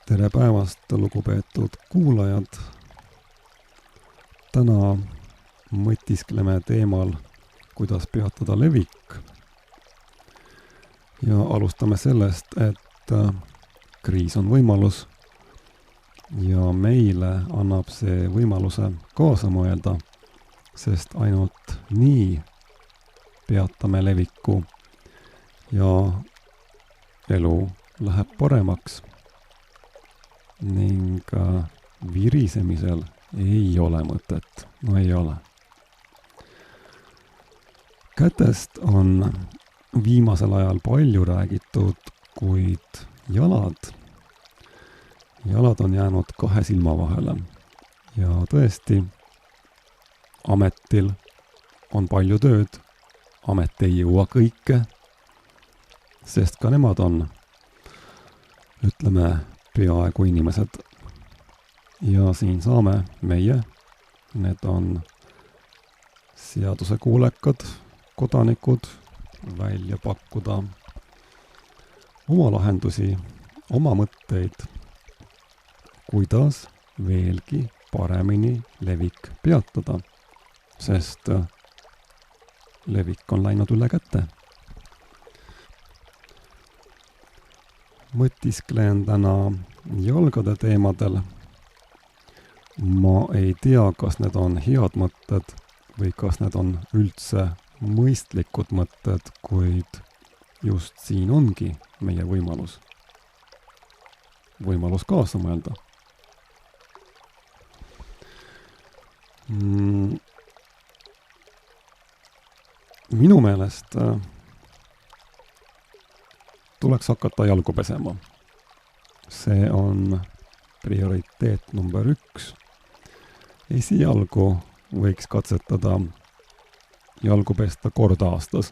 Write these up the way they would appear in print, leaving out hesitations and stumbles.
Tere päevast, lugupeetud kuulajad! Täna mõtiskleme teemal, kuidas peatada levik. Ja alustame sellest, et kriis on võimalus ja meile annab see võimaluse kaasa mõelda, sest ainult nii peatame leviku ja elu läheb paremaks. Ning virisemisel ei ole mõtet. No ei ole. Kätest on viimasel ajal palju räägitud, kuid jalad on jäänud kahe silma vahele. Ja tõesti, ametil on palju tööd. Amet ei jõua kõike, sest ka nemad on, ütleme, peaaegu inimesed. Ja siin saame meie, need on seadusekuulekad kodanikud, välja pakkuda oma lahendusi, oma mõtteid, kuidas veelgi paremini levik peatada, sest levik on läinud üle käte. Mõtisklen täna jalgade teemadel. Ma ei tea, kas need on head mõtted või kas need on üldse mõistlikud mõtted, kuid just siin ongi meie võimalus. Võimalus kaasa mõelda. Minu meelest tuleks hakata jalgu pesema. See on prioriteet number 1. Esialgu võiks katsetada jalgu pesta kord aastas.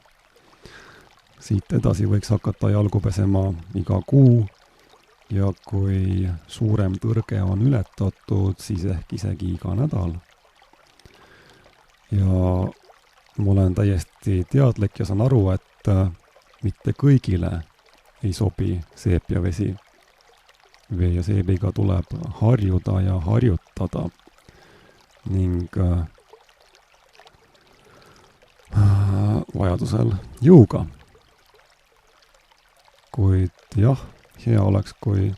Siit edasi võiks hakata jalgu pesema iga kuu ja kui suurem tõrge on ületatud, siis ehk isegi iga nädal. Ja ma olen täiesti teadlik ja saan aru, et mitte kõigile ei sobi seepiavesi. Vee ja seebiga tuleb harjuda ja harjutada ning vajadusel jõuga. Kuid jah, hea oleks, kui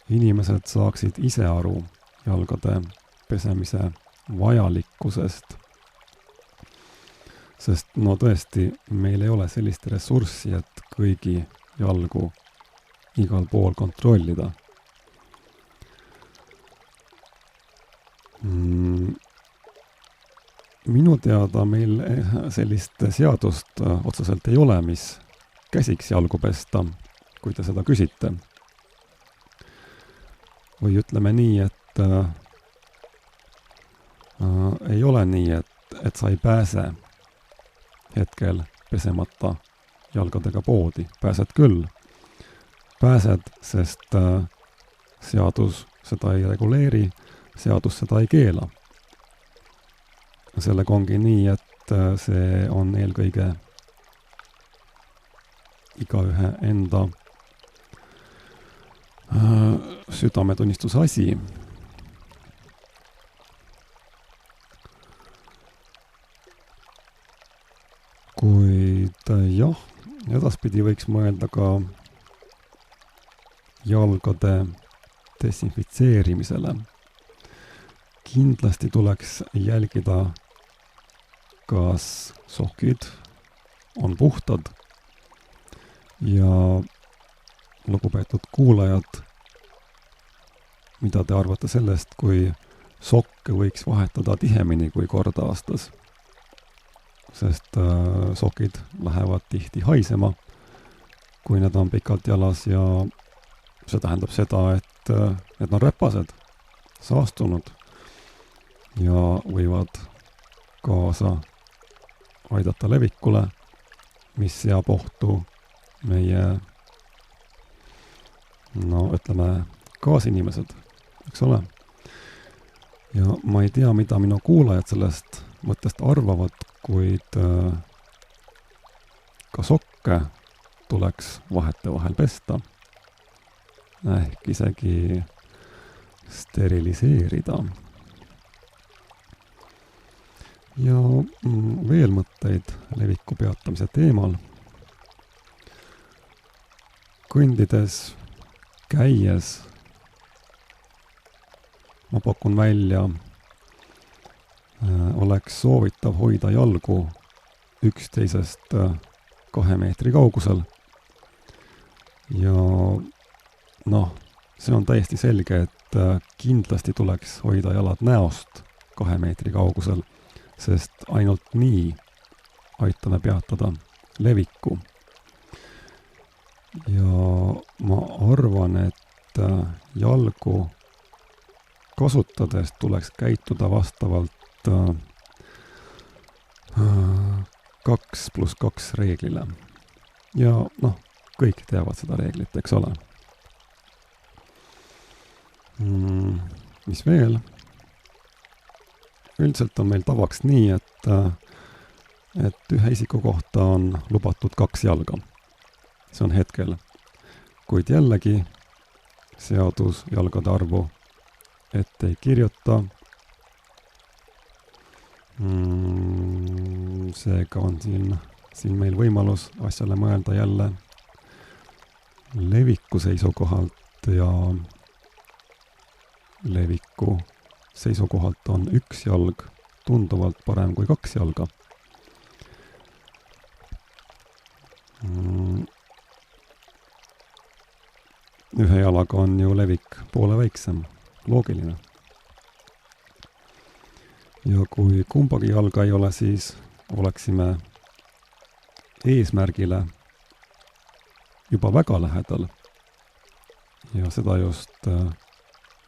inimesed saaksid ise aru jalgade pesemise vajalikkusest. Sest no tõesti, meil ei ole sellist ressurssi, et kõigi jalgu igal pool kontrollida. Minu teada meil sellist seadust otseselt ei ole, mis käsiks jalgu pesta, kui te seda küsite. Või ütleme nii, et ei ole nii, et sa ei pääse hetkel pesemata jalgadega poodi. Pääsed küll. Pääsed, sest seadus seda ei reguleeri, seadus seda ei keela. Sellega ongi nii, et see on eelkõige igaühe enda südametunnistuse asi. Kuid jah, edaspidi võiks mõelda ka jalgade desinfitseerimisele. Kindlasti tuleks jälgida, kas sokid on puhtad ja lugupeetud kuulajad, mida te arvate sellest, kui sokke võiks vahetada tihemini kui kord aastas? Sest sokid lähevad tihti haisema, kui need on pikalt jalas ja see tähendab seda, et need on räpased, saastunud ja võivad kaasa aidata levikule, mis seab ohtu meie, no ütleme, kaasinimesed, eks ole. Ja ma ei tea, mida minu kuulajad sellest mõttest arvavad, kuid ka sokke tuleks vahetevahel pesta. ehk isegi steriliseerida. Ja veel mõtteid leviku peatamise teemal. Kõndides, käies ma pakun välja, oleks soovitav hoida jalgu üksteisest 2 meetri kaugusel. Ja see on täiesti selge, et kindlasti tuleks hoida jalad näost 2 meetri kaugusel, sest ainult nii aitame peatada leviku. Ja ma arvan, et jalgu kasutades tuleks käituda vastavalt 2+2 reeglile. Ja kõik teavad seda reeglit, eks ole. Mis veel? Üldiselt on meil tavaks nii, et ühe isiku kohta on lubatud 2 jalga. See on hetkel. Kuid jällegi seadus jalgade arvu ette ei kirjuta. Seega on siin meil võimalus asjale mõelda jälle leviku seisukohalt ja leviku seisukohalt on 1 jalg tunduvalt parem kui 2 jalga. Ühe jalaga on ju levik poole väiksem, loogiline. Ja kui kumbagi jalga ei ole, siis oleksime eesmärgile juba väga lähedal. Ja seda just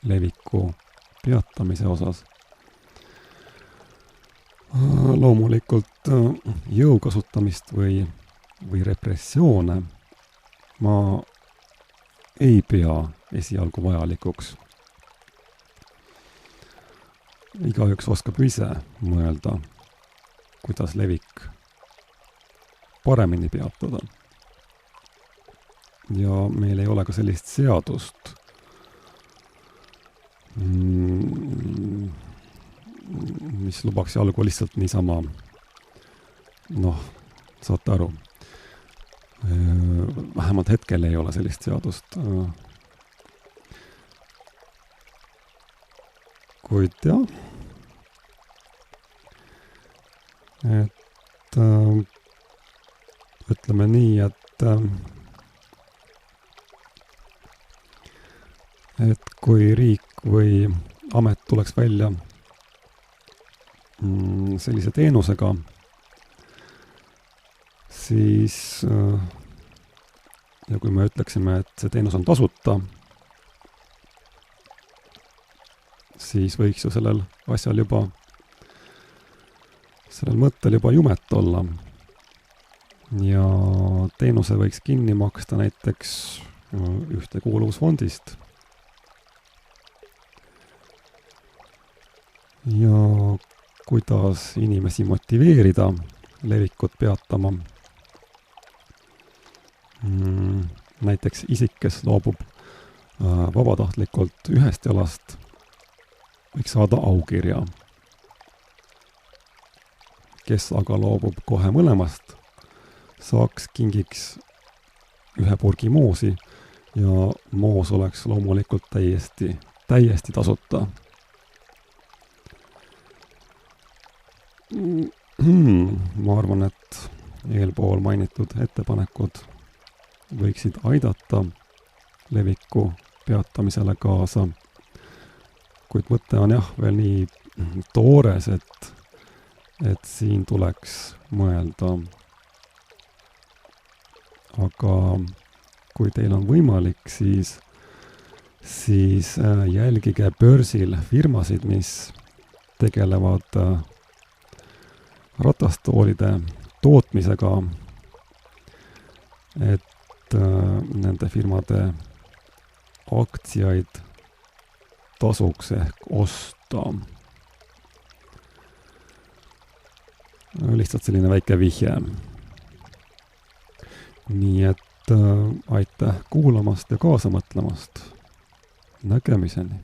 leviku peatamise osas. Loomulikult jõu kasutamist või repressioone ma ei pea esialgu vajalikuks. Igaüks oskab ise mõelda, kuidas levik paremini peatada. Ja meil ei ole ka sellist seadust, mis lubaks jalgu lihtsalt niisama, saate aru. Vähemalt hetkel ei ole sellist seadust. Kuid jah, et ütleme nii, et kui riik või amet tuleks välja sellise teenusega, siis ja kui me ütleksime, et see teenus on tasuta, siis võiks ju sellel asjal juba, sellel mõttel juba jumet olla. Ja teenuse võiks kinni maksta näiteks ühtekuuluvusfondist. Ja kuidas inimesi motiveerida levikut peatama. Näiteks isik, kes loobub vabatahtlikult 1 jalast, võiks saada aukirja. Kes aga loobub kohe mõlemast, saaks kingiks 1 purgi moosi ja moos oleks loomulikult täiesti tasuta. Ma arvan, et eelpool mainitud ettepanekud võiksid aidata leviku peatamisele kaasa. Kuid mõte on jah veel nii toores, et siin tuleks mõelda. Aga kui teil on võimalik, siis jälgige börsil firmasid, mis tegelevad ratastoolide tootmisega, et nende firmade aktsiaid tasuks ehk osta. Lihtsalt selline väike vihje. Nii et aitäh kuulamast ja kaasa mõtlemast. Nägemiseni!